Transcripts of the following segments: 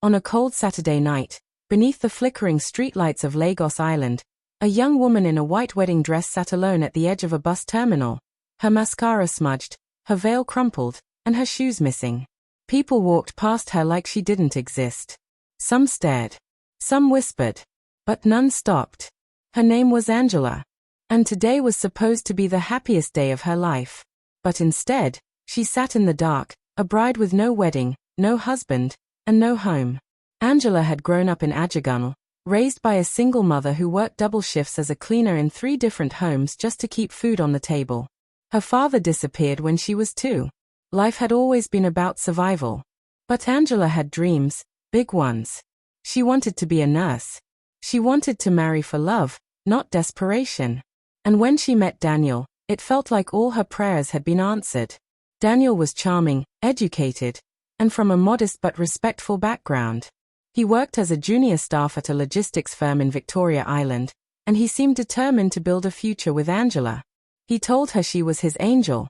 On a cold Saturday night, beneath the flickering streetlights of Lagos Island, a young woman in a white wedding dress sat alone at the edge of a bus terminal, her mascara smudged, her veil crumpled, and her shoes missing. People walked past her like she didn't exist. Some stared. Some whispered. But none stopped. Her name was Angela. And today was supposed to be the happiest day of her life. But instead, she sat in the dark, a bride with no wedding, no husband, and no home. Angela had grown up in Ajagunle, raised by a single mother who worked double shifts as a cleaner in 3 different homes just to keep food on the table. Her father disappeared when she was 2. Life had always been about survival. But Angela had dreams, big ones. She wanted to be a nurse. She wanted to marry for love, not desperation. And when she met Daniel, it felt like all her prayers had been answered. Daniel was charming, educated, and from a modest but respectful background. He worked as a junior staff at a logistics firm in Victoria Island, and he seemed determined to build a future with Angela. He told her she was his angel,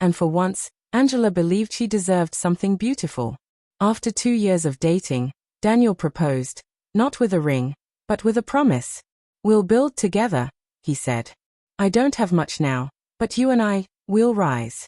and for once, Angela believed she deserved something beautiful. After 2 years of dating, Daniel proposed, not with a ring, but with a promise. "We'll build together," he said. "I don't have much now, but you and I, we'll rise."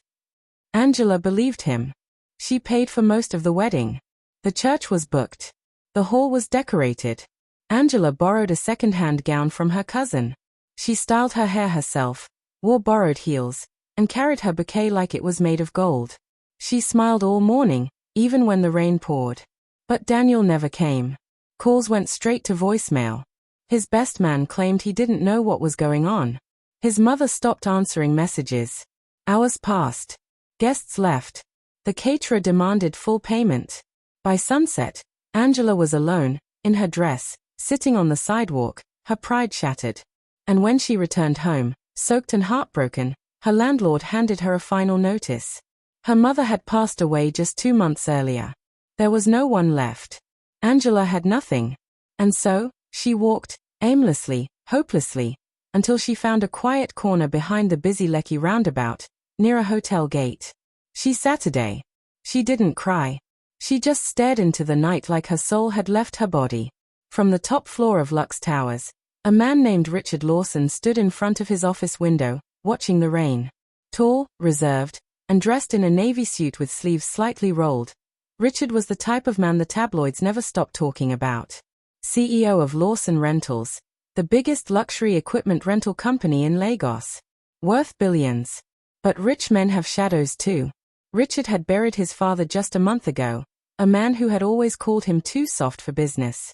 Angela believed him. She paid for most of the wedding. The church was booked. The hall was decorated. Angela borrowed a second-hand gown from her cousin. She styled her hair herself, wore borrowed heels, and carried her bouquet like it was made of gold. She smiled all morning, even when the rain poured. But Daniel never came. Calls went straight to voicemail. His best man claimed he didn't know what was going on. His mother stopped answering messages. Hours passed. Guests left. The caterer demanded full payment. By sunset, Angela was alone, in her dress, sitting on the sidewalk, her pride shattered. And when she returned home, soaked and heartbroken, her landlord handed her a final notice. Her mother had passed away just 2 months earlier. There was no one left. Angela had nothing. And so, she walked, aimlessly, hopelessly, until she found a quiet corner behind the busy Lekki roundabout, near a hotel gate. She sat a day. She didn't cry. She just stared into the night like her soul had left her body. From the top floor of Lux Towers, a man named Richard Lawson stood in front of his office window, watching the rain. Tall, reserved, and dressed in a navy suit with sleeves slightly rolled, Richard was the type of man the tabloids never stopped talking about. CEO of Lawson Rentals, the biggest luxury equipment rental company in Lagos. Worth billions. But rich men have shadows too. Richard had buried his father just a month ago, a man who had always called him too soft for business.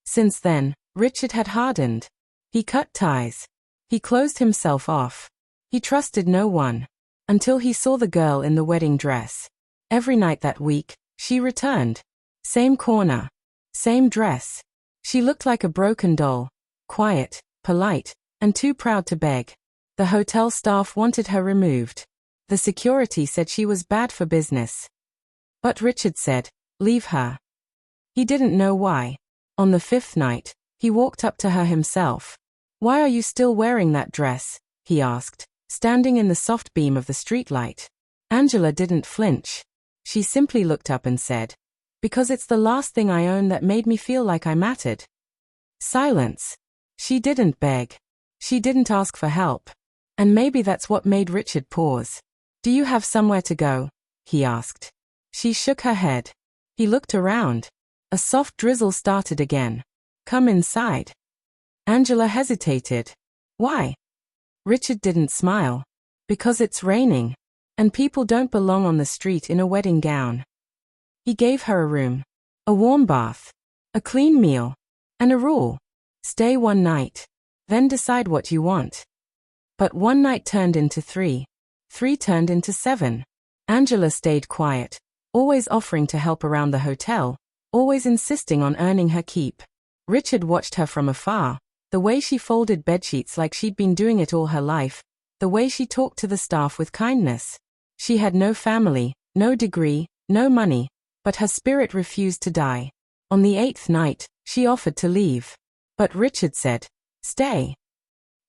Since then, Richard had hardened. He cut ties. He closed himself off. He trusted no one. Until he saw the girl in the wedding dress. Every night that week, she returned. Same corner. Same dress. She looked like a broken doll. Quiet, polite, and too proud to beg. The hotel staff wanted her removed. The security said she was bad for business. But Richard said, "Leave her." He didn't know why. On the 5th night, he walked up to her himself. "Why are you still wearing that dress?" he asked, standing in the soft beam of the streetlight. Angela didn't flinch. She simply looked up and said, "Because it's the last thing I own that made me feel like I mattered." Silence. She didn't beg. She didn't ask for help. And maybe that's what made Richard pause. "Do you have somewhere to go?" he asked. She shook her head. He looked around. A soft drizzle started again. "Come inside." Angela hesitated. "Why?" Richard didn't smile. "Because it's raining. And people don't belong on the street in a wedding gown." He gave her a room. A warm bath. A clean meal. And a rule. Stay 1 night. Then decide what you want. But 1 night turned into 3. 3 turned into 7. Angela stayed quiet, always offering to help around the hotel, always insisting on earning her keep. Richard watched her from afar, the way she folded bedsheets like she'd been doing it all her life, the way she talked to the staff with kindness. She had no family, no degree, no money, but her spirit refused to die. On the 8th night, she offered to leave. But Richard said, "Stay."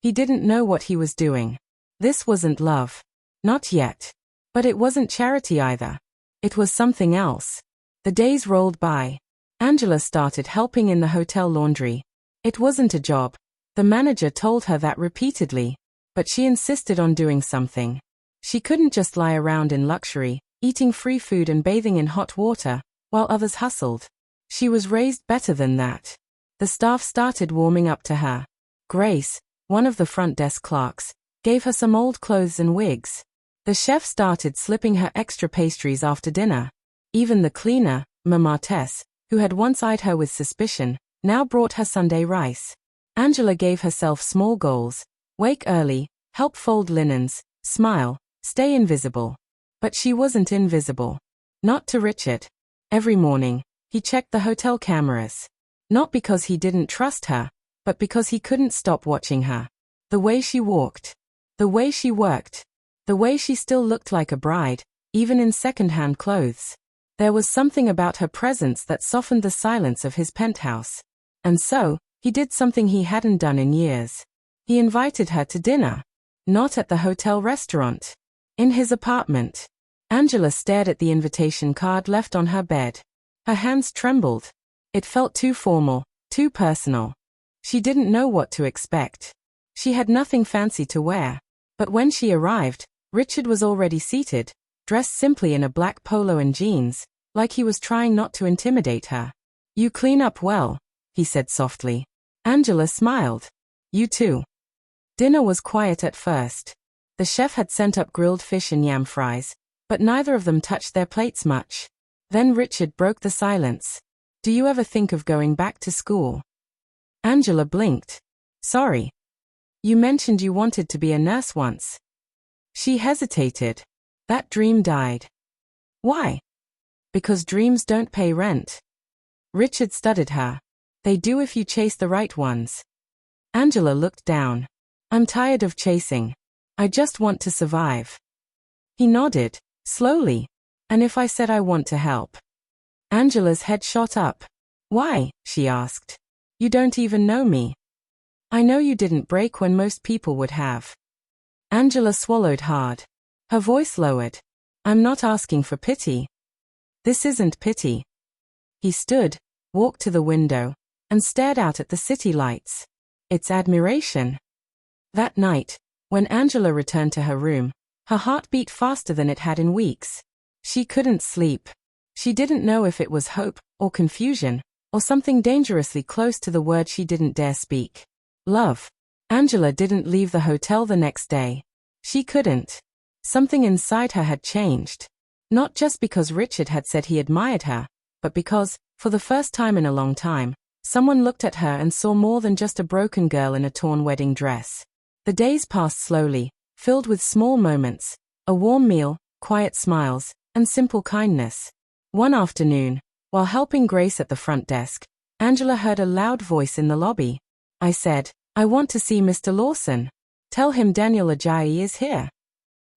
He didn't know what he was doing. This wasn't love. Not yet. But it wasn't charity either. It was something else. The days rolled by. Angela started helping in the hotel laundry. It wasn't a job. The manager told her that repeatedly, but she insisted on doing something. She couldn't just lie around in luxury, eating free food and bathing in hot water, while others hustled. She was raised better than that. The staff started warming up to her. Grace, one of the front desk clerks, gave her some old clothes and wigs. The chef started slipping her extra pastries after dinner. Even the cleaner, Mama Tess, who had once eyed her with suspicion, now brought her Sunday rice. Angela gave herself small goals: wake early, help fold linens, smile, stay invisible. But she wasn't invisible. Not to Richard. Every morning, he checked the hotel cameras. Not because he didn't trust her, but because he couldn't stop watching her. The way she walked. The way she worked. The way she still looked like a bride, even in second-hand clothes. There was something about her presence that softened the silence of his penthouse. And so, he did something he hadn't done in years. He invited her to dinner. Not at the hotel restaurant. In his apartment. Angela stared at the invitation card left on her bed. Her hands trembled. It felt too formal, too personal. She didn't know what to expect. She had nothing fancy to wear. But when she arrived, Richard was already seated, dressed simply in a black polo and jeans, like he was trying not to intimidate her. "You clean up well," he said softly. Angela smiled. "You too." Dinner was quiet at first. The chef had sent up grilled fish and yam fries, but neither of them touched their plates much. Then Richard broke the silence. "Do you ever think of going back to school?" Angela blinked. "Sorry. You mentioned you wanted to be a nurse once." She hesitated. "That dream died." "Why?" "Because dreams don't pay rent." Richard studied her. "They do if you chase the right ones." Angela looked down. "I'm tired of chasing. I just want to survive." He nodded, slowly. "And if I said I want to help?" Angela's head shot up. "Why?" she asked. "You don't even know me." "I know you didn't break when most people would have." Angela swallowed hard. Her voice lowered. "I'm not asking for pity." "This isn't pity." He stood, walked to the window, and stared out at the city lights. "It's admiration." That night, when Angela returned to her room, her heart beat faster than it had in weeks. She couldn't sleep. She didn't know if it was hope, or confusion, or something dangerously close to the word she didn't dare speak. Love. Angela didn't leave the hotel the next day. She couldn't. Something inside her had changed. Not just because Richard had said he admired her, but because, for the first time in a long time, someone looked at her and saw more than just a broken girl in a torn wedding dress. The days passed slowly, filled with small moments, a warm meal, quiet smiles, and simple kindness. One afternoon, while helping Grace at the front desk, Angela heard a loud voice in the lobby. "I said, I want to see Mr. Lawson. Tell him Daniel Ajayi is here."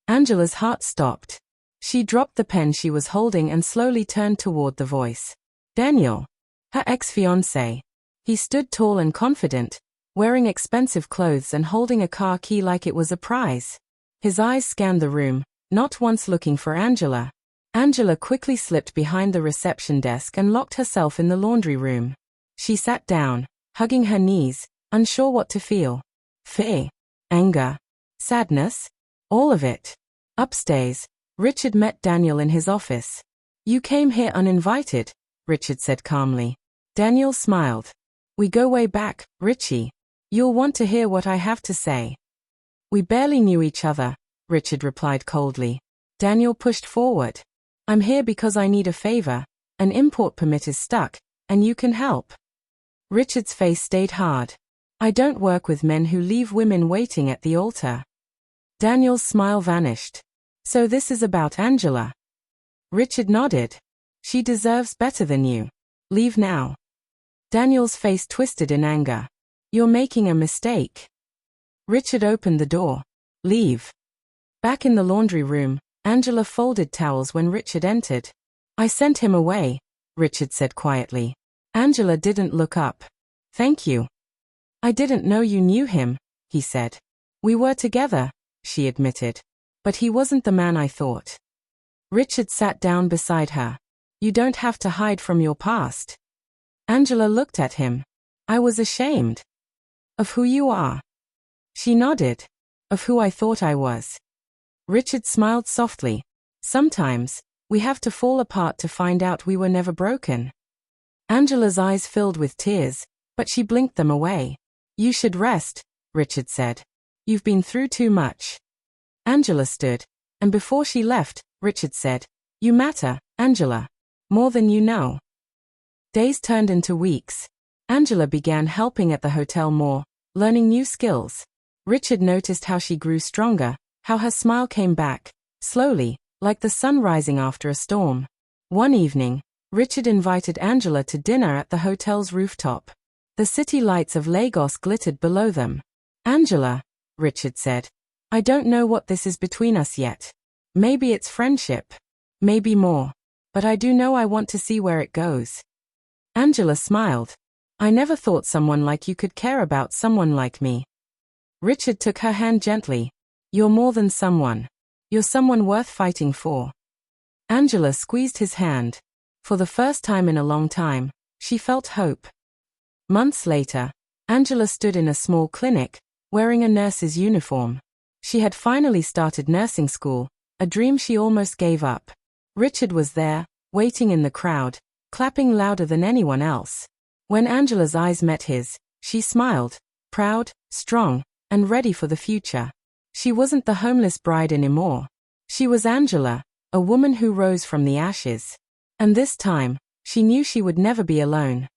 Angela's heart stopped. She dropped the pen she was holding and slowly turned toward the voice. Daniel. Her ex-fiancé. He stood tall and confident, wearing expensive clothes and holding a car key like it was a prize. His eyes scanned the room, not once looking for Angela. Angela quickly slipped behind the reception desk and locked herself in the laundry room. She sat down, hugging her knees, unsure what to feel. Fear, anger, sadness, all of it. Upstairs, Richard met Daniel in his office. "You came here uninvited," Richard said calmly. Daniel smiled. "We go way back, Richie. You'll want to hear what I have to say." "We barely knew each other," Richard replied coldly. Daniel pushed forward. "I'm here because I need a favor. An import permit is stuck, and you can help." Richard's face stayed hard. "I don't work with men who leave women waiting at the altar." Daniel's smile vanished. "So this is about Angela?" Richard nodded. "She deserves better than you. Leave now." Daniel's face twisted in anger. "You're making a mistake." Richard opened the door. "Leave." Back in the laundry room, Angela folded towels when Richard entered. "I sent him away," Richard said quietly. Angela didn't look up. "Thank you." "I didn't know you knew him," he said. "We were together," she admitted. "But he wasn't the man I thought." Richard sat down beside her. "You don't have to hide from your past." Angela looked at him. I was ashamed. Of who you are. She nodded. Of who I thought I was. Richard smiled softly. Sometimes, we have to fall apart to find out we were never broken. Angela's eyes filled with tears, but she blinked them away. You should rest, Richard said. You've been through too much. Angela stood, and before she left, Richard said, You matter, Angela. More than you know. Days turned into weeks. Angela began helping at the hotel more, learning new skills. Richard noticed how she grew stronger, how her smile came back, slowly, like the sun rising after a storm. One evening, Richard invited Angela to dinner at the hotel's rooftop. The city lights of Lagos glittered below them. Angela, Richard said, I don't know what this is between us yet. Maybe it's friendship. Maybe more. But I do know I want to see where it goes. Angela smiled. I never thought someone like you could care about someone like me. Richard took her hand gently. You're more than someone. You're someone worth fighting for. Angela squeezed his hand. For the first time in a long time, she felt hope. Months later, Angela stood in a small clinic, wearing a nurse's uniform. She had finally started nursing school, a dream she almost gave up. Richard was there, waiting in the crowd, clapping louder than anyone else. When Angela's eyes met his, she smiled, proud, strong, and ready for the future. She wasn't the homeless bride anymore. She was Angela, a woman who rose from the ashes. And this time, she knew she would never be alone.